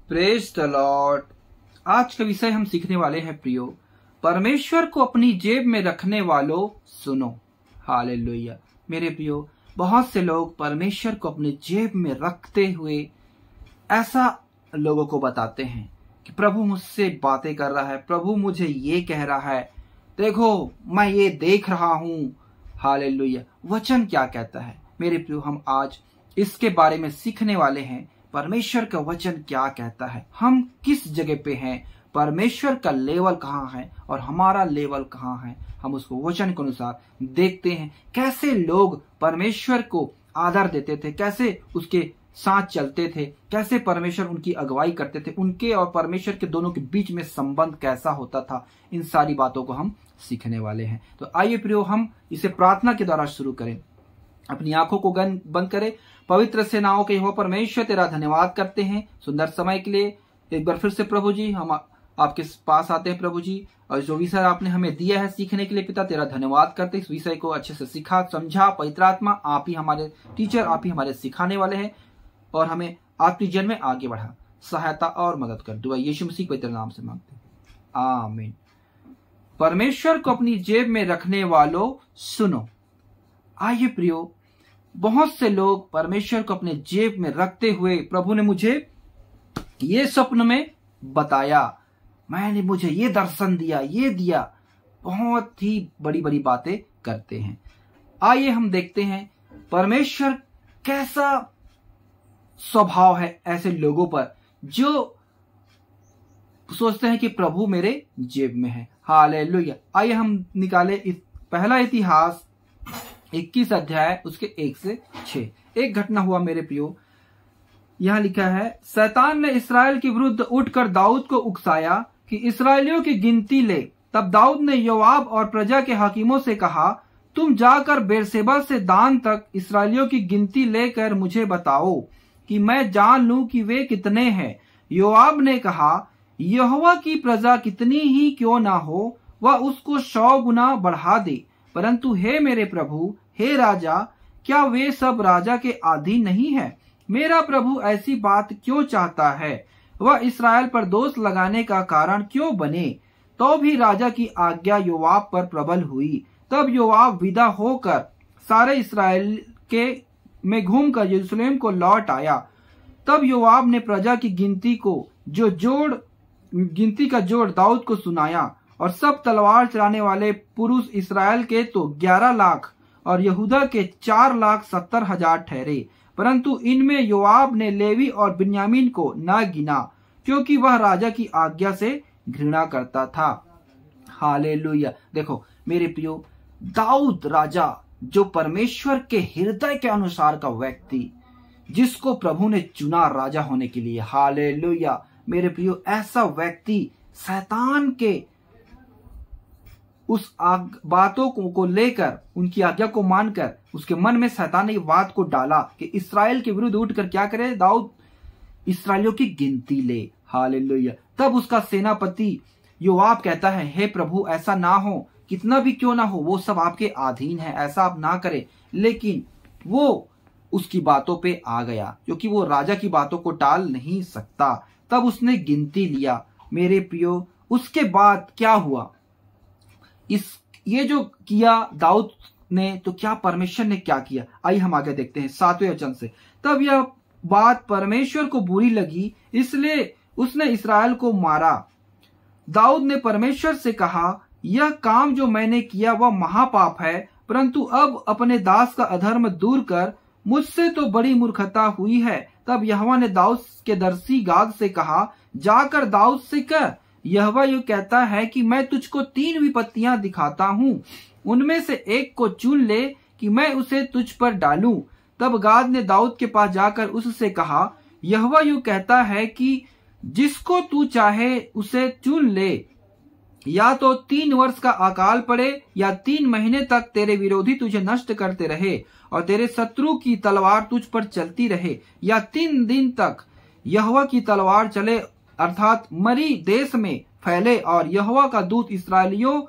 Praise the Lord. आज का विषय हम सीखने वाले हैं प्रियो, परमेश्वर को अपनी जेब में रखने वालों सुनो। हालेलुया। मेरे प्रियो, बहुत से लोग परमेश्वर को अपनी जेब में रखते हुए ऐसा लोगों को बताते हैं कि प्रभु मुझसे बातें कर रहा है, प्रभु मुझे ये कह रहा है, देखो मैं ये देख रहा हूं। हालेलुया। वचन क्या कहता है? मेरे प्रियो, हम आज इसके बारे में सीखने वाले हैं। परमेश्वर का वचन क्या कहता है, हम किस जगह पे हैं, परमेश्वर का लेवल कहाँ है और हमारा लेवल कहाँ है, हम उसको वचन के अनुसार देखते हैं। कैसे लोग परमेश्वर को आदर देते थे, कैसे उसके साथ चलते थे, कैसे परमेश्वर उनकी अगुवाई करते थे, उनके और परमेश्वर के दोनों के बीच में संबंध कैसा होता था, इन सारी बातों को हम सीखने वाले हैं। तो आइए प्रियो, हम इसे प्रार्थना के द्वारा शुरू करें। अपनी आंखों को बंद करें। पवित्र सेनाओं के यहोवा परमेश्वर, तेरा धन्यवाद करते हैं सुंदर समय के लिए। एक बार फिर से प्रभु जी, हम आपके पास आते हैं प्रभु जी, और जो विषय आपने हमें दिया है सीखने के लिए पिता, तेरा धन्यवाद करते हैं। इस विषय को अच्छे से सिखा समझा। पवित्र आत्मा, आप ही हमारे टीचर, आप ही हमारे सिखाने वाले हैं, और हमें आपकी जन में आगे बढ़ा सहायता और मदद कर। दुआ यीशु मसीह पवित्र नाम से मांगते हैं, आमीन। परमेश्वर को अपनी जेब में रखने वालों सुनो। आइए प्रियो, बहुत से लोग परमेश्वर को अपने जेब में रखते हुए, प्रभु ने मुझे ये स्वप्न में बताया, मैंने मुझे ये दर्शन दिया, ये दिया, बहुत ही बड़ी बड़ी बातें करते हैं। आइए हम देखते हैं परमेश्वर कैसा स्वभाव है ऐसे लोगों पर जो सोचते हैं कि प्रभु मेरे जेब में है। हालेलुया। आइए हम निकाले पहला इतिहास 21 अध्याय उसके 1 से 6। एक घटना हुआ मेरे प्रियो, यहां लिखा है, शैतान ने इसराइल के विरुद्ध उठकर दाऊद को उकसाया कि इसराइलियों की गिनती ले। तब दाऊद ने योआब और प्रजा के हाकिमों से कहा, तुम जाकर बेरशेबा से दान तक इसराइलियों की गिनती लेकर मुझे बताओ कि मैं जान लूं कि वे कितने हैं। योआब ने कहा, यहोवा की प्रजा कितनी ही क्यों ना हो, वह उसको 100 गुना बढ़ा दे। परंतु हे मेरे प्रभु, हे राजा, क्या वे सब राजा के अधीन नहीं है? मेरा प्रभु ऐसी बात क्यों चाहता है? वह इसराइल पर दोष लगाने का कारण क्यों बने? तो भी राजा की आज्ञा योआब पर प्रबल हुई। तब योआब विदा होकर सारे इसराइल के में घूमकर यरूशलेम को लौट आया। तब योआब ने प्रजा की गिनती का जोड़ दाऊद को सुनाया, और सब तलवार चलाने वाले पुरुष इसराइल के तो 11 लाख और यहूदा के 4,70,000 ठहरे। परंतु इनमें योआब ने लेवी और बिन्यामीन को न गिना, क्योंकि वह राजा की आज्ञा से घृणा करता था। हालेलुया। देखो मेरे प्रियो, दाऊद राजा, जो परमेश्वर के हृदय के अनुसार का व्यक्ति, जिसको प्रभु ने चुना राजा होने के लिए। हालेलुया। मेरे प्रियो, ऐसा व्यक्ति शैतान के उस बातों को लेकर, उनकी आज्ञा को मानकर, उसके मन में शैतान ने ये बात को डाला कि इसराइल के विरुद्ध उठकर क्या करे, दाऊद इसराइलियों की गिनती ले। हालेलुया। तब उसका सेनापति योआब कहता है, हे प्रभु, ऐसा ना हो, कितना भी क्यों ना हो, वो सब आपके अधीन है, ऐसा आप ना करें। लेकिन वो उसकी बातों पे आ गया, क्योंकि वो राजा की बातों को टाल नहीं सकता। तब उसने गिनती लिया। मेरे प्रियो, उसके बाद क्या हुआ, ये जो किया दाऊद ने, तो क्या परमेश्वर ने क्या किया, आइए हम आगे देखते हैं 7वें वचन से। तब यह बात परमेश्वर को बुरी लगी, इसलिए उसने इसराइल को मारा। दाऊद ने परमेश्वर से कहा, यह काम जो मैंने किया वह महापाप है, परंतु अब अपने दास का अधर्म दूर कर, मुझसे तो बड़ी मूर्खता हुई है। तब यहोवा ने दाऊद के दर्शी गाद से कहा, जाकर दाऊद से कह, यहोवा यूं कहता है कि मैं तुझको 3 विपत्तियां दिखाता हूँ, उनमें से एक को चुन ले कि मैं उसे तुझ पर डालूं। तब गाद ने दाऊद के पास जाकर उससे कहा, यहोवा यूं कहता है कि जिसको तू चाहे उसे चुन ले, या तो 3 वर्ष का अकाल पड़े, या 3 महीने तक तेरे विरोधी तुझे नष्ट करते रहे और तेरे शत्रु की तलवार तुझ पर चलती रहे, या 3 दिन तक यहोवा की तलवार चले, अर्थात मरी देश में फैले, और यहोवा का दूत इस्राएलियों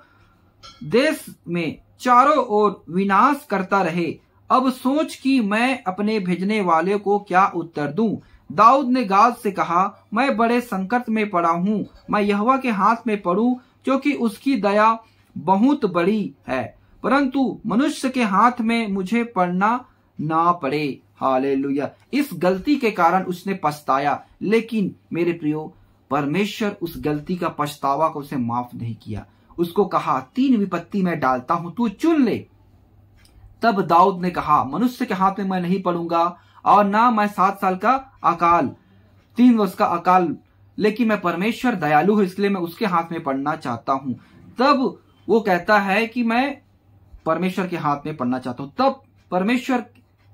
देश में चारों ओर विनाश करता रहे। अब सोच कि मैं अपने भेजने वाले को क्या उत्तर दूं। दाऊद ने गाद से कहा, मैं बड़े संकट में पड़ा हूँ, मैं यहोवा के हाथ में पड़ूं, क्योंकि उसकी दया बहुत बड़ी है, परंतु मनुष्य के हाथ में मुझे पड़ना ना पड़े। हालेलुया। इस गलती के कारण उसने पछताया, लेकिन मेरे प्रियो परमेश्वर उस गलती का पछतावा को उसे माफ नहीं किया। उसको कहा, 3 विपत्ति मैं डालता हूं, तू चुन ले। तब दाऊद ने कहा, मनुष्य के हाथ में मैं नहीं पड़ूंगा, और ना मैं 7 साल का अकाल, 3 वर्ष का अकाल, लेकिन मैं परमेश्वर दयालु हूं, इसलिए मैं उसके हाथ में पड़ना चाहता हूं। तब वो कहता है कि मैं परमेश्वर के हाथ में पड़ना चाहता हूं। तब परमेश्वर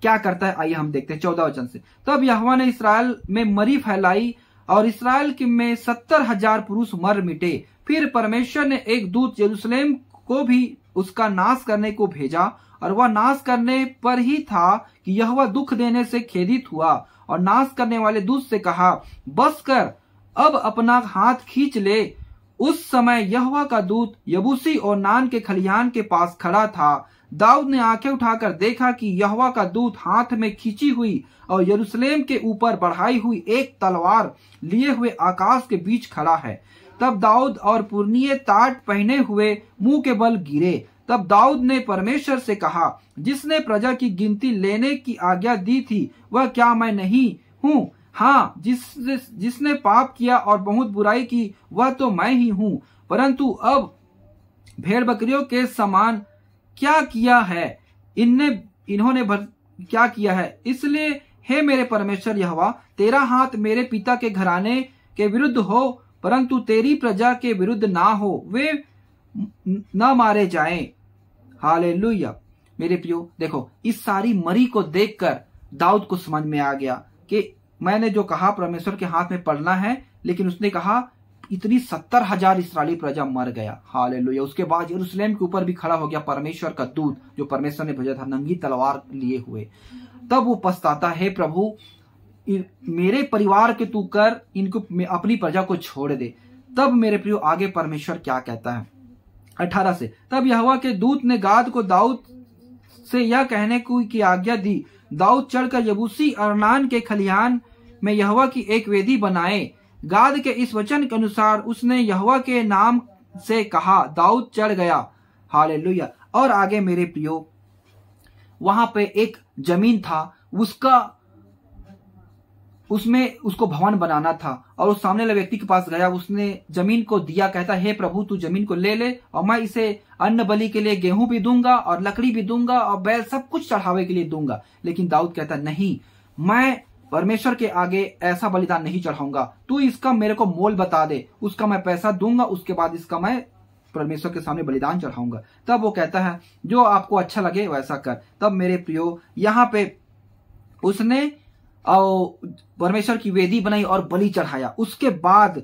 क्या करता है, आइए हम देखते हैं 14 वचन से। तब यहोवा ने इसराइल में मरी फैलाई, और इसराइल में 70,000 पुरुष मर मिटे। फिर परमेश्वर ने एक दूत यरूशलेम को भी उसका नाश करने को भेजा, और वह नाश करने पर ही था कि यहोवा दुख देने से खेदित हुआ, और नाश करने वाले दूत से कहा, बस कर, अब अपना हाथ खींच ले। उस समय यहोवा का दूत यबूसी और नान के खलिहान के पास खड़ा था। दाऊद ने आंखें उठाकर देखा कि यहोवा का दूत हाथ में खींची हुई और यरूशलेम के ऊपर बढ़ाई हुई एक तलवार लिए हुए आकाश के बीच खड़ा है। तब दाऊद और पुरनिये टाट पहने हुए मुंह के बल गिरे। तब दाऊद ने परमेश्वर से कहा, जिसने प्रजा की गिनती लेने की आज्ञा दी थी, वह क्या मैं नहीं हूँ? हाँ, जिसने पाप किया और बहुत बुराई की, वह तो मैं ही हूँ। परंतु अब भेड़ बकरियों के समान क्या किया है, इन्होंने क्या किया है? इसलिए हे मेरे परमेश्वर यहोवा, तेरा हाथ मेरे पिता के घराने के विरुद्ध हो, परंतु तेरी प्रजा के विरुद्ध ना हो, वे न मारे जाएं। हालेलुया। मेरे प्रियो देखो, इस सारी मरी को देखकर दाऊद को समझ में आ गया कि मैंने जो कहा परमेश्वर के हाथ में पड़ना है, लेकिन उसने कहा इतनी 70,000 इस्राएली प्रजा मर गया। हालेलुया। उसके बाद यरूशलेम के ऊपर भी खड़ा हो गया परमेश्वर का दूत, जो परमेश्वर ने भेजा था नंगी तलवार लिए हुए। तब वो पछताता है, प्रभु मेरे परिवार के तू कर, इनको अपनी प्रजा को छोड़ दे। तब मेरे प्रियो आगे परमेश्वर क्या कहता है 18 से। तब यहोवा के दूत ने गाद को दाऊद से यह कहने की आज्ञा दी, दाऊद चढ़कर यबूसी अरनान के खलिहान में यहोवा की एक वेदी बनाए। गाद के इस वचन के अनुसार उसने यहोवा के नाम से कहा, दाऊद चढ़ गया। हालेलुया। और आगे मेरे प्रियो, वहां पे एक जमीन था, उसमें उसको भवन बनाना था, और उस सामने वाले व्यक्ति के पास गया, उसने जमीन को दिया, कहता, हे प्रभु तू जमीन को ले ले, और मैं इसे अन्न बलि के लिए गेहूं भी दूंगा और लकड़ी भी दूंगा और बैल सब कुछ चढ़ावे के लिए दूंगा। लेकिन दाऊद कहता, नहीं, मैं परमेश्वर के आगे ऐसा बलिदान नहीं चढ़ाऊंगा, तू इसका मेरे को मोल बता दे, उसका मैं पैसा दूंगा, उसके बाद इसका मैं परमेश्वर के सामने बलिदान चढ़ाऊंगा। तब वो कहता है, जो आपको अच्छा लगे वैसा कर। तब मेरे प्रियो यहाँ पे उसने परमेश्वर की वेदी बनाई और बलि चढ़ाया। उसके बाद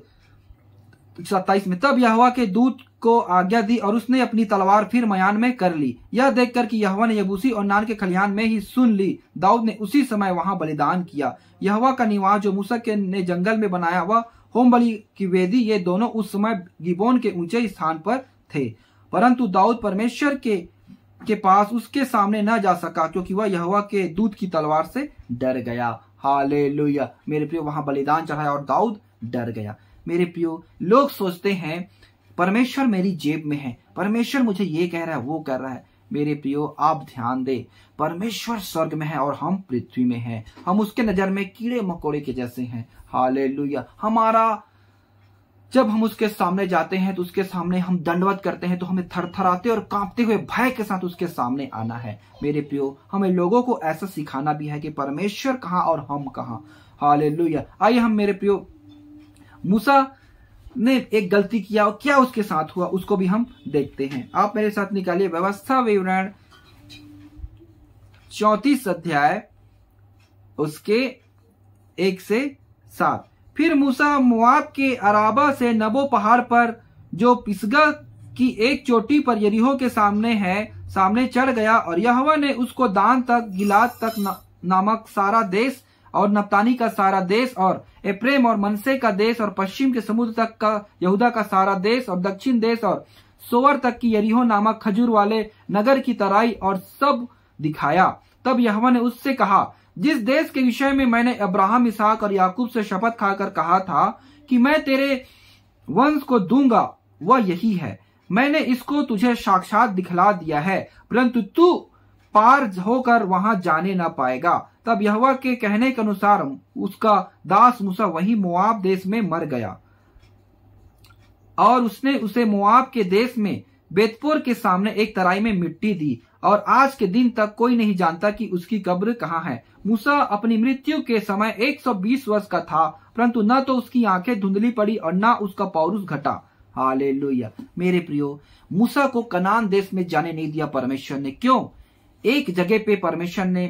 27 में, तब यहोवा के दूत को आज्ञा दी और उसने अपनी तलवार फिर मयान में कर ली। यह देखकर कि यहोवा ने यबूसी और नान के खलिहान में ही सुन ली, दाऊद ने उसी समय वहां बलिदान किया। यहोवा का निवास जो मूसा ने जंगल में बनाया, वह होम बलि की वेदी, ये दोनों उस समय गिबोन के ऊंचे स्थान पर थे। परंतु दाऊद परमेश्वर के पास उसके सामने न जा सका, क्योंकि वह यहोवा के दूत की तलवार से डर गया। हालेलुया। मेरे प्रियो वहां बलिदान चढ़ाया और दाऊद डर गया। मेरे प्रियो, लोग सोचते हैं परमेश्वर मेरी जेब में है, परमेश्वर मुझे ये कह रहा है, वो कर रहा है। मेरे प्रियो, आप ध्यान दे, परमेश्वर स्वर्ग में है और हम पृथ्वी में हैं। हम उसके नजर में कीड़े मकोड़े के जैसे हैं। हालेलुया। जब हम उसके सामने जाते हैं तो उसके सामने हम दंडवत करते हैं, तो हमें थरथराते और कांपते हुए भय के साथ उसके सामने आना है। मेरे प्रियो, हमें लोगों को ऐसा सिखाना भी है कि परमेश्वर कहाँ और हम कहाँ। हालेलुया। आइए हम, मेरे प्रियो, मूसा ने एक गलती किया और क्या उसके साथ हुआ उसको भी हम देखते हैं। आप मेरे साथ निकालिए व्यवस्था विवरण 34 अध्याय उसके 1 से 7। फिर मूसा मोआब के अराबा से नबो पहाड़ पर, जो पिसगा की एक चोटी पर यरीहो के सामने है, सामने चढ़ गया, और यहोवा ने उसको दान तक, गिलाद तक नामक सारा देश और नप्तानी का सारा देश और एप्रेम और मनसे का देश और पश्चिम के समुद्र तक का यहूदा का सारा देश और दक्षिण देश और सोवर तक की यरीहो नामक खजूर वाले नगर की तराई और सब दिखाया। तब यहोवा ने उससे कहा, जिस देश के विषय में मैंने अब्राहम, इसहाक और याकूब से शपथ खाकर कहा था कि मैं तेरे वंश को दूंगा, वह यही है। मैंने इसको तुझे साक्षात दिखला दिया है, परंतु तू पार होकर वहां जाने न पाएगा। तब यहोवा के कहने के अनुसार उसका दास मूसा वही मोआब देश में मर गया, और उसने उसे मोआब के देश में बेतपोर के सामने एक तराई में मिट्टी दी, और आज के दिन तक कोई नहीं जानता कि उसकी कब्र कहाँ है। मूसा अपनी मृत्यु के समय 120 वर्ष का था, परंतु न तो उसकी आंखें धुंधली पड़ी और न उसका पौरुष घटा। हालेलुया। मेरे प्रियो, मूसा को कनान देश में जाने नहीं दिया परमेश्वर ने। क्यों? एक जगह पे परमेश्वर ने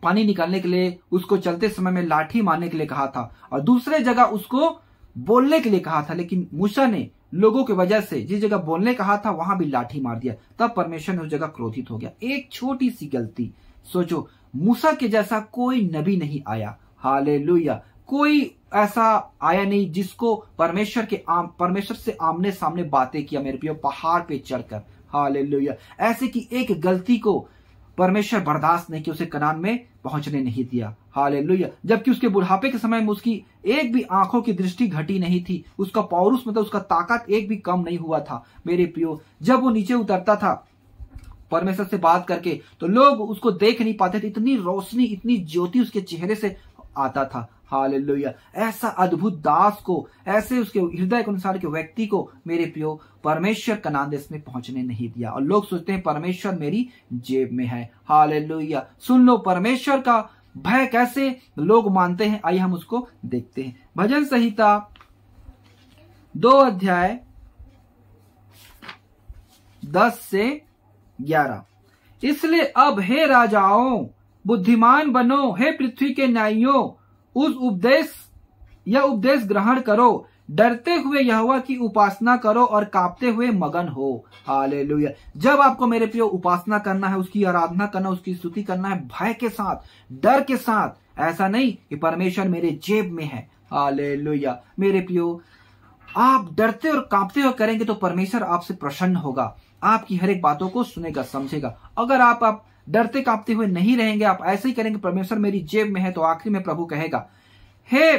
पानी निकालने के लिए उसको चलते समय में लाठी मारने के लिए कहा था, और दूसरे जगह उसको बोलने के लिए कहा था, लेकिन मूसा ने लोगों की वजह से जिस जगह बोलने कहा था वहां भी लाठी मार दिया। तब परमेश्वर ने उस जगह क्रोधित हो गया। एक छोटी सी गलती। सोचो, मूसा के जैसा कोई नबी नहीं आया। हालेलुया। कोई ऐसा आया नहीं जिसको परमेश्वर से आमने सामने बातें किया मेरे प्रियो, पहाड़ पे चढ़कर। हालेलुया। ऐसे की एक गलती को परमेश्वर बर्दाश्त नहीं किया, उसे कनान में पहुंचने नहीं दिया। हालेलुया। जबकि उसके बुढ़ापे के समय में उसकी एक भी आंखों की दृष्टि घटी नहीं थी, उसका पौरुष मतलब उसका ताकत एक भी कम नहीं हुआ था। मेरे प्रियो, जब वो नीचे उतरता था परमेश्वर से बात करके, तो लोग उसको देख नहीं पाते थे, इतनी रोशनी, इतनी ज्योति उसके चेहरे से आता था। हालेलुया। ऐसा अद्भुत दास को, ऐसे उसके हृदय के अनुसार के व्यक्ति को मेरे प्रियो परमेश्वर कनान देश में पहुंचने नहीं दिया। और लोग सोचते हैं परमेश्वर मेरी जेब में है। हालेलुया। सुन लो, परमेश्वर का भय कैसे लोग मानते हैं, आइए हम उसको देखते हैं। भजन संहिता 2 अध्याय 10 से 11। इसलिए अब हे राजाओं बुद्धिमान बनो, हे पृथ्वी के न्यायियों उस उपदेश ग्रहण करो, डरते हुए यहोवा की उपासना करो और कांपते हुए मगन हो। हालेलुया। जब आपको मेरे प्रियो उपासना करना है, उसकी आराधना करना, उसकी स्तुति करना है भय के साथ, डर के साथ, ऐसा नहीं कि परमेश्वर मेरे जेब में है। हालेलुया। मेरे प्रियो, आप डरते और कांपते हुए करेंगे तो परमेश्वर आपसे प्रसन्न होगा, आपकी हर एक बातों को सुनेगा, समझेगा। अगर आप डरते कांपते हुए नहीं रहेंगे, आप ऐसे ही करेंगे परमेश्वर मेरी जेब में है, तो आखिर में प्रभु कहेगा, हे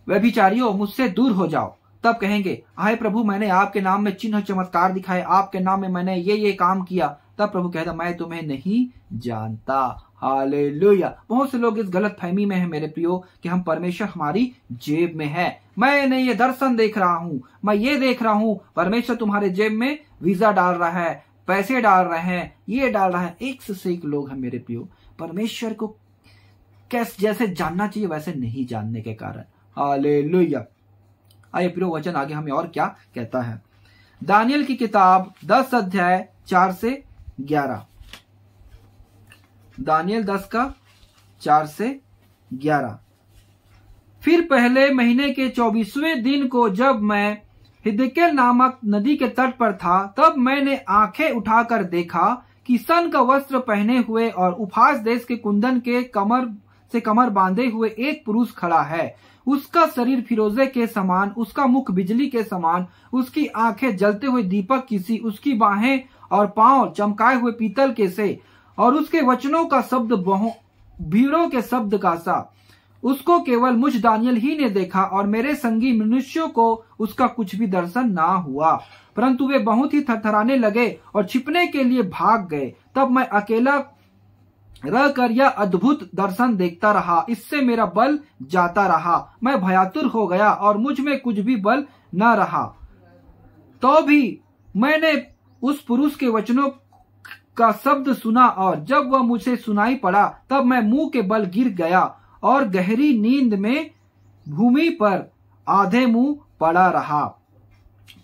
व्यभिचारियों मुझसे दूर हो जाओ। तब कहेंगे, हाय प्रभु मैंने आपके नाम में चिन्ह चमत्कार दिखाए, आपके नाम में मैंने ये काम किया। तब प्रभु कहता, मैं तुम्हें नहीं जानता। हालेलुया। बहुत से लोग इस गलत फहमी में है मेरे प्रियो कि हम परमेश्वर हमारी जेब में है। मैं ये दर्शन देख रहा हूं, मैं ये देख रहा हूं, परमेश्वर तुम्हारे जेब में वीजा डाल रहा है, पैसे डाल रहे हैं, ये डाल रहा है। एक से एक लोग हैं मेरे प्रियो, परमेश्वर को कैसे जैसे जानना चाहिए वैसे नहीं जानने के कारण। हालेलुया। आइए प्रियो, वचन आगे हमें और क्या कहता है। दानियल की किताब 10 अध्याय 4 से 11। दानियल 10 का 4 से 11। फिर पहले महीने के 24वें दिन को जब मैं हिदकेल नामक नदी के तट पर था, तब मैंने आंखें उठाकर देखा कि सन का वस्त्र पहने हुए और उफास देश के कुंदन के कमर बांधे हुए एक पुरुष खड़ा है। उसका शरीर फिरोजे के समान, उसका मुख बिजली के समान, उसकी आंखें जलते हुए दीपक की सी, उसकी बाहें और पांव चमकाए हुए पीतल के से, और उसके वचनों का शब्द भीड़ों के शब्द का सा। उसको केवल मुझ दानियल ही ने देखा, और मेरे संगी मनुष्यों को उसका कुछ भी दर्शन ना हुआ, परंतु वे बहुत ही थरथराने लगे और छिपने के लिए भाग गए। तब मैं अकेला रहकर यह अद्भुत दर्शन देखता रहा, इससे मेरा बल जाता रहा, मैं भयातुर हो गया और मुझ में कुछ भी बल न रहा। तो भी मैंने उस पुरुष के वचनों का शब्द सुना, और जब वह मुझे सुनाई पड़ा तब मैं मुंह के बल गिर गया और गहरी नींद में भूमि पर आधे मुंह पड़ा रहा।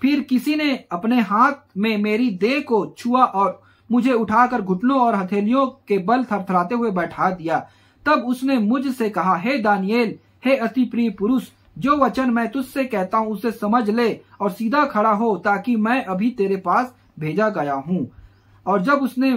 फिर किसी ने अपने हाथ में मेरी देह को छुआ और मुझे उठाकर घुटनों और हथेलियों के बल थरथराते हुए बैठा दिया। तब उसने मुझसे कहा, हे दानियेल, हे अति प्रिय पुरुष, जो वचन मैं तुझसे कहता हूं उसे समझ ले और सीधा खड़ा हो, ताकि मैं अभी तेरे पास भेजा गया हूं। और जब उसने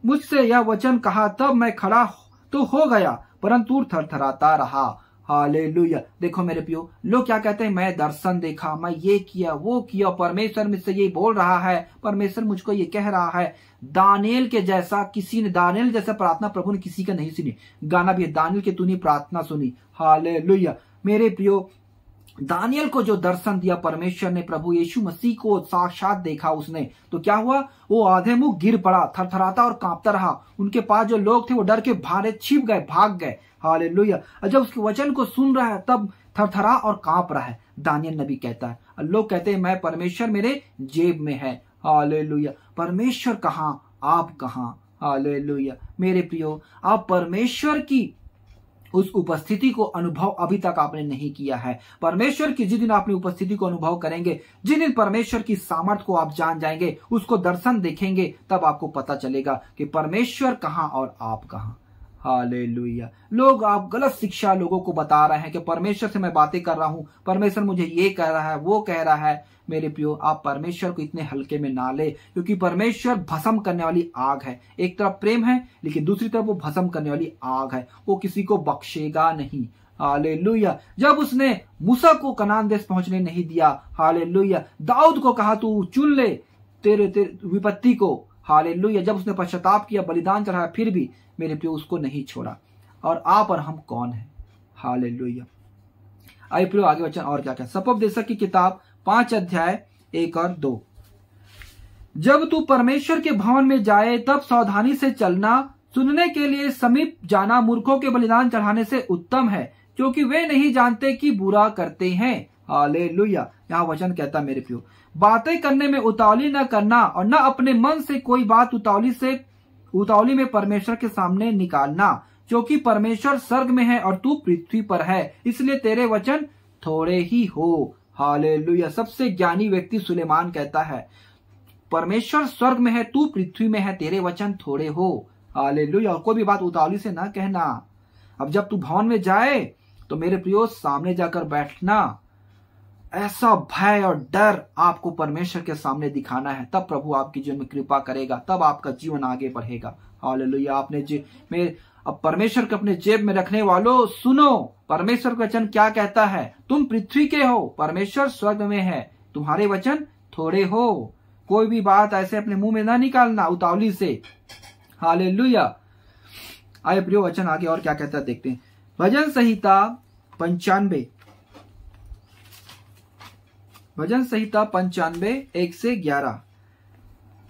मुझसे यह वचन कहा तब मैं खड़ा तो हो गया, परंतु थरथराता रहा। हालेलुया। देखो मेरे प्रियो, लोग क्या कहते हैं, मैं दर्शन देखा, मैं ये किया वो किया, परमेश्वर मुझसे ये बोल रहा है, परमेश्वर मुझको ये कह रहा है। दानिएल के जैसा दानिएल जैसा प्रार्थना प्रभु ने किसी का नहीं सुनी। गाना भी है, दानिएल की तूने प्रार्थना सुनी। हालेलुया। मेरे प्रियो, दानियल को जो दर्शन दिया परमेश्वर ने, प्रभु यीशु मसीह को साक्षात देखा उसने, तो क्या हुआ, वो आधे मुंह गिर पड़ा, थरथराता और कांपता रहा। उनके पास जो लोग थे वो डर के भारे छिप गए, भाग गए। हालेलुया। और जब उसके वचन को सुन रहा है तब थरथरा और कांप रहा है। दानियल नबी कहता है, लोग कहते हैं मैं परमेश्वर मेरे जेब में है। हालेलुया। परमेश्वर कहाँ, आप कहाँ। हालेलुया। मेरे प्रियो, आप परमेश्वर की उस उपस्थिति को अनुभव अभी तक आपने नहीं किया है। परमेश्वर की जिस दिन आपने उपस्थिति को अनुभव करेंगे, जिस दिन परमेश्वर की सामर्थ को आप जान जाएंगे, उसको दर्शन देखेंगे, तब आपको पता चलेगा कि परमेश्वर कहाँ और आप कहाँ। हालेलुया। लोग, आप गलत शिक्षा लोगों को बता रहे हैं कि परमेश्वर से मैं बातें कर रहा हूं, परमेश्वर मुझे ये कह रहा है, वो कह रहा है। मेरे प्रियो, आप परमेश्वर को इतने हल्के में ना ले, क्योंकि परमेश्वर भस्म करने वाली आग है। एक तरफ प्रेम है, लेकिन दूसरी तरफ वो भस्म करने वाली आग है, वो किसी को बख्शेगा नहीं। हालेलुया। जब उसने मूसा को कनान देश पहुंचने नहीं दिया, हालेलुया, दाऊद को कहा तू चुन ले तेरे विपत्ति को, हालेलुया, जब उसने पश्चाताप किया, बलिदान चढ़ाया, फिर भी मेरे प्रियो उसको नहीं छोड़ा। और आप और हम कौन है। हालेलुया। आइए प्रियो, आगे वचन और क्या क्या। सपोपदेशक की किताब 5 अध्याय 1 और 2। जब तू परमेश्वर के भवन में जाए तब सावधानी से चलना, सुनने के लिए समीप जाना मूर्खों के बलिदान चढ़ाने से उत्तम है, क्योंकि वे नहीं जानते कि बुरा करते हैं। हालेलुया। यहाँ वचन कहता मेरे प्रियो, बातें करने में उतावली न करना और न अपने मन से कोई बात उतावली में परमेश्वर के सामने निकालना, क्योंकि परमेश्वर स्वर्ग में है और तू पृथ्वी पर है, इसलिए तेरे वचन थोड़े ही हो। हालेलुया। सबसे ज्ञानी व्यक्ति सुलेमान कहता है, परमेश्वर स्वर्ग में है, तू पृथ्वी में है, तेरे वचन थोड़े हो। हालेलुया। और कोई भी बात उतावली से ना कहना। अब जब तू भवन में जाए तो मेरे प्रियो, सामने जाकर बैठना, ऐसा भय और डर आपको परमेश्वर के सामने दिखाना है, तब प्रभु आपके जीवन में कृपा करेगा, तब आपका जीवन आगे बढ़ेगा। हालेलुया। अब परमेश्वर को अपने जेब में रखने वालों सुनो, परमेश्वर का वचन क्या कहता है। तुम पृथ्वी के हो, परमेश्वर स्वर्ग में है, तुम्हारे वचन थोड़े हो। कोई भी बात ऐसे अपने मुंह में ना निकालना उतावली से। हालेलुया। आए प्रियो, वचन आगे और क्या कहता है देखते हैं। भजन संहिता 95 1 से 11।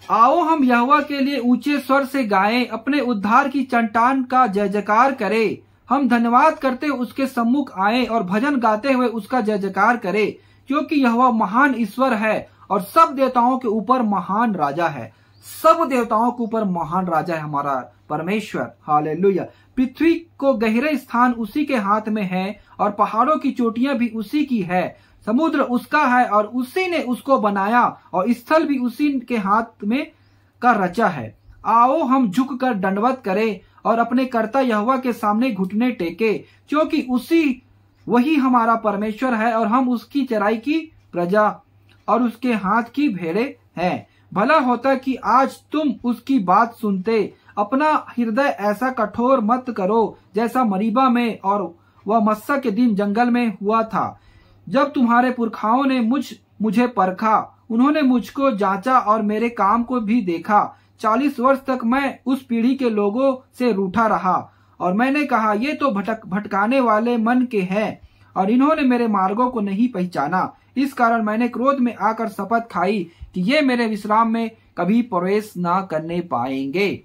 आओ हम यहोवा के लिए ऊंचे स्वर से गाएं, अपने उद्धार की चट्टान का जय जयकार करें। हम धन्यवाद करते उसके सम्मुख आए और भजन गाते हुए उसका जय जयकार करें, क्योंकि यहोवा महान ईश्वर है और सब देवताओं के ऊपर महान राजा है। सब देवताओं के ऊपर महान राजा है हमारा परमेश्वर। हालेलुया। पृथ्वी को गहरे स्थान उसी के हाथ में है और पहाड़ों की चोटियां भी उसी की है। समुद्र उसका है और उसी ने उसको बनाया और स्थल भी उसी के हाथ में का रचा है। आओ हम झुककर दंडवत करें और अपने कर्ता यहोवा के सामने घुटने टेके, क्योंकि वही हमारा परमेश्वर है और हम उसकी चराई की प्रजा और उसके हाथ की भेड़े हैं। भला होता कि आज तुम उसकी बात सुनते। अपना हृदय ऐसा कठोर मत करो जैसा मरीबा में और वह मस्सा के दिन जंगल में हुआ था, जब तुम्हारे पुरखाओं ने मुझे परखा। उन्होंने मुझको जांचा और मेरे काम को भी देखा। 40 वर्ष तक मैं उस पीढ़ी के लोगों से रूठा रहा और मैंने कहा, ये तो भटकाने वाले मन के हैं और इन्होंने मेरे मार्गों को नहीं पहचाना। इस कारण मैंने क्रोध में आकर शपथ खाई कि ये मेरे विश्राम में कभी प्रवेश ना करने पाएंगे।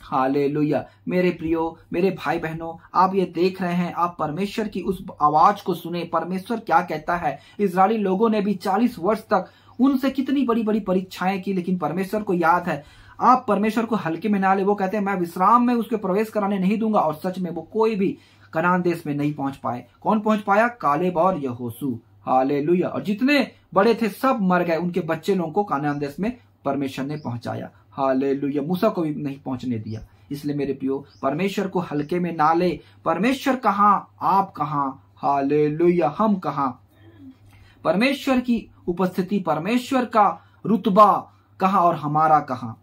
हालेलुया। मेरे प्रियो, मेरे भाई बहनों, आप ये देख रहे हैं, आप परमेश्वर की उस आवाज को सुने। परमेश्वर क्या कहता है। इजरायली लोगों ने भी 40 वर्ष तक उनसे कितनी बड़ी बड़ी परीक्षाएं की, लेकिन परमेश्वर को याद है। आप परमेश्वर को हल्के में ना ले। वो कहते हैं मैं विश्राम में उसके प्रवेश कराने नहीं दूंगा, और सच में वो कोई भी कनान देश में नहीं पहुंच पाए। कौन पहुंच पाया? कालेब और यहोशू। हालेलुया। और जितने बड़े थे सब मर गए, उनके बच्चे लोगों को कनान देश में परमेश्वर ने पहुंचाया। हालेलुया। मूसा को भी नहीं पहुंचने दिया। इसलिए मेरे प्रियो, परमेश्वर को हल्के में ना ले। परमेश्वर कहां, आप कहां। हालेलुया। हम कहां। परमेश्वर की उपस्थिति, परमेश्वर का रुतबा कहां और हमारा कहां।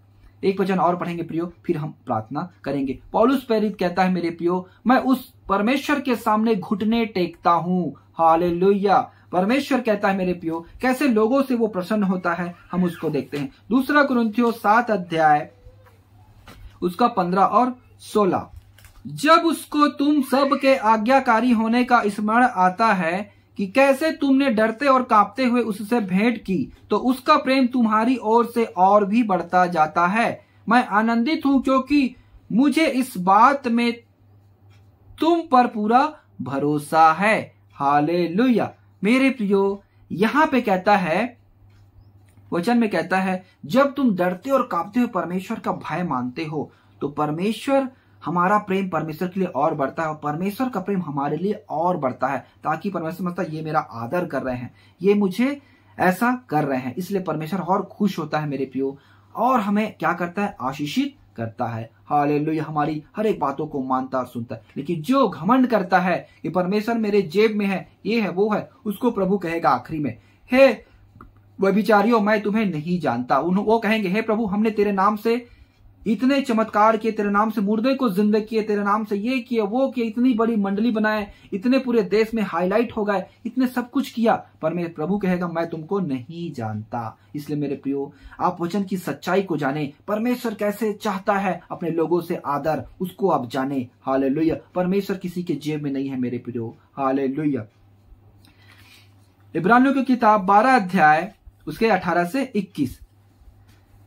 एक वचन और पढ़ेंगे प्रियो, फिर हम प्रार्थना करेंगे। पौलुस प्रेरित कहता है मेरे प्रियो, मैं उस परमेश्वर के सामने घुटने टेकता हूँ। हालेलुया। परमेश्वर कहता है मेरे प्रियो, कैसे लोगों से वो प्रसन्न होता है, हम उसको देखते हैं। दूसरा कुरिन्थियों 7 अध्याय उसका 15 और 16। जब उसको तुम सब के आज्ञाकारी होने का स्मरण आता है कि कैसे तुमने डरते और कांपते हुए उससे भेंट की, तो उसका प्रेम तुम्हारी ओर से और भी बढ़ता जाता है। मैं आनंदित हूं क्योंकि मुझे इस बात में तुम पर पूरा भरोसा है। हालेलुया। मेरे प्रियो, यहां पे कहता है, वचन में कहता है, जब तुम डरते और कांपते हुए परमेश्वर का भय मानते हो तो परमेश्वर, हमारा प्रेम परमेश्वर के लिए और बढ़ता है और परमेश्वर का प्रेम हमारे लिए और बढ़ता है, ताकि परमेश्वर समझता है ये मेरा आदर कर रहे हैं, ये मुझे ऐसा कर रहे हैं, इसलिए परमेश्वर और खुश होता है मेरे प्रियो, और हमें क्या करता है, आशीषित करता है। हालेलुया। हमारी हर एक बातों को मानता और सुनता है। लेकिन जो घमंड करता है कि परमेश्वर मेरे जेब में है, ये है, वो है, उसको प्रभु कहेगा आखिरी में, हे व्यभिचारियों, मैं तुम्हें नहीं जानता। वो कहेंगे, हे प्रभु, हमने तेरे नाम से इतने चमत्कार किए, तेरे नाम से मुर्दे को जिंदा किए, तेरे नाम से ये किए, वो किए, इतनी बड़ी मंडली बनाए, इतने पूरे देश में हाईलाइट हो गए, इतने सब कुछ किया, पर मेरे प्रभु कहेगा मैं तुमको नहीं जानता। इसलिए मेरे प्रियो, आप वचन की सच्चाई को जाने, परमेश्वर कैसे चाहता है अपने लोगों से आदर, उसको आप जाने। हालेलुया। परमेश्वर किसी के जेब में नहीं है मेरे प्रियो। हालेलुया। इब्रानियों की किताब 12 अध्याय उसके 18 से 21,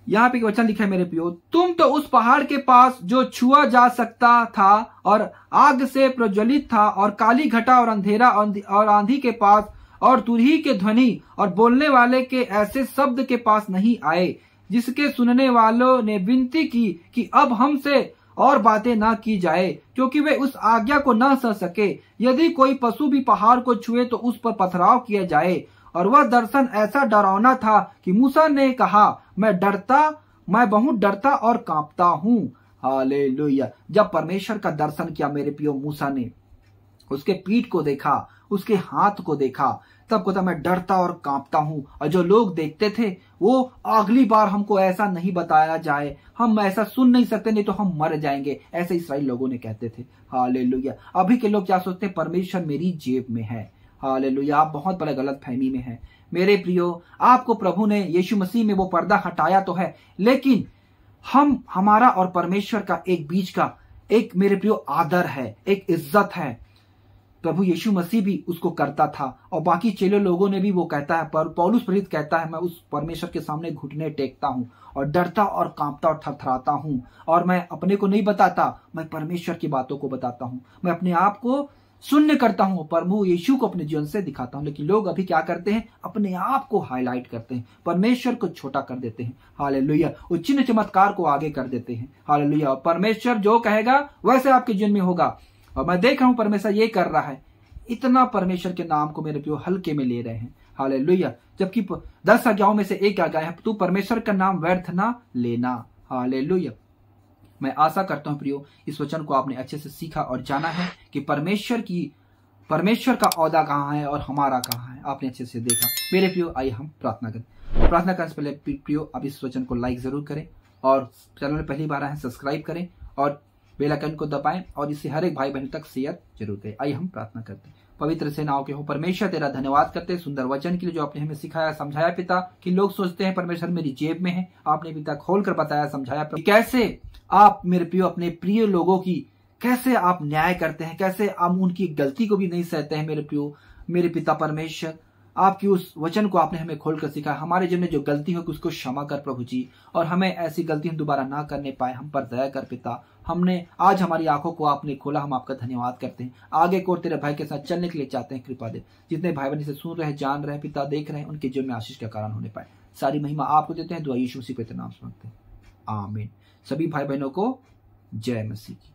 यहाँ पे वचन लिखा है मेरे प्रियो, तुम तो उस पहाड़ के पास जो छुआ जा सकता था और आग से प्रज्वलित था, और काली घटा और अंधेरा और आंधी के पास, और तुरही के ध्वनि और बोलने वाले के ऐसे शब्द के पास नहीं आए, जिसके सुनने वालों ने विनती की कि अब हमसे और बातें ना की जाए, क्योंकि वे उस आज्ञा को न सह सके। यदि कोई पशु भी पहाड़ को छुए तो उस पर पथराव किया जाए। और वह दर्शन ऐसा डरावना था कि मूसा ने कहा, मैं बहुत डरता और कांपता हूं। हालेलुया। जब परमेश्वर का दर्शन किया मेरे प्रियो मूसा ने, उसके पीठ को देखा, उसके हाथ को देखा, तब कहता मैं डरता और कांपता हूं। और जो लोग देखते थे, वो अगली बार हमको ऐसा नहीं बताया जाए, हम ऐसा सुन नहीं सकते, नहीं तो हम मर जाएंगे, ऐसे इस्राएल लोगों ने कहते थे। हालेलुया। अभी के लोग क्या सोचते हैं, परमेश्वर मेरी जेब में है। हालेलुया। आप बहुत बड़े गलत फहमी में हैं मेरे प्रियो। आपको प्रभु ने यीशु मसीह में वो पर्दा हटाया तो है, लेकिन हमारा और परमेश्वर का एक बीच का एक मेरे प्रियो आदर है, एक इज्जत है। प्रभु यीशु मसीह भी उसको करता था और बाकी चेले लोगों ने भी वो कहता है, पर पौलुस प्रेरित कहता है, मैं उस परमेश्वर के सामने घुटने टेकता हूं और डरता और कांपता और थरथराता हूं, और मैं अपने को नहीं बताता, मैं परमेश्वर की बातों को बताता हूं, मैं अपने आप को शून्य करता हूं, प्रभु यीशु को अपने जीवन से दिखाता हूं। लेकिन लोग अभी क्या करते हैं, अपने आप को हाईलाइट करते हैं, परमेश्वर को छोटा कर देते हैं। हालेलुया। वो चिन्ह चमत्कार को आगे कर देते हैं। हालेलुया। परमेश्वर जो कहेगा वैसे आपके जीवन में होगा, और मैं देख रहा हूं परमेश्वर ये कर रहा है। इतना परमेश्वर के नाम को मेरे प्रियो हल्के में ले रहे हैं। हालेलुया। जबकि 10 आज्ञाओं में से एक आज्ञा है, तू परमेश्वर का नाम व्यर्थ ना लेना। हालेलुया। मैं आशा करता हूं प्रियो, इस वचन को आपने अच्छे से सीखा और जाना है कि परमेश्वर का औदा कहाँ है और हमारा कहाँ है, आपने अच्छे से देखा। मेरे प्रियो, आइए हम प्रार्थना करें। प्रार्थना करने से पहले प्रियो, आप इस वचन को लाइक जरूर करें, और चैनल में पहली बार आए सब्सक्राइब करें, और बेल आइकन को दबाएं, और इसे हर एक भाई बहन तक शेयर जरूर करें। आइए हम प्रार्थना करते हैं। पवित्र सेनाओं के हो परमेश्वर, तेरा धन्यवाद करते हैं सुंदर वचन के लिए जो आपने हमें सिखाया, समझाया पिता, कि लोग सोचते हैं परमेश्वर मेरी जेब में है। आपने पिता खोलकर बताया, समझाया कैसे आप मेरे प्रियो अपने प्रिय लोगों की कैसे आप न्याय करते हैं, कैसे आप उनकी गलती को भी नहीं सहते हैं। मेरे प्रियो, मेरे पिता परमेश्वर, आपकी उस वचन को आपने हमें खोलकर सिखाया। हमारे जीवन में जो गलती हो उसको क्षमा कर प्रभु जी, और हमें ऐसी गलती हम दोबारा ना करने पाए, हम पर दया कर पिता। हमने आज हमारी आंखों को आपने खोला, हम आपका धन्यवाद करते हैं। आगे को तेरे भाई के साथ चलने के लिए चाहते हैं, कृपा दे। जितने भाई बहन से सुन रहे, जान रहे पिता, देख रहे हैं, उनके जीवन में आशीष का कारण होने पाए। सारी महिमा आपको देते हैं, दुआ यीशु मसीह के नाम से मांगते हैं, आमीन। सभी भाई बहनों को जय मसीह की।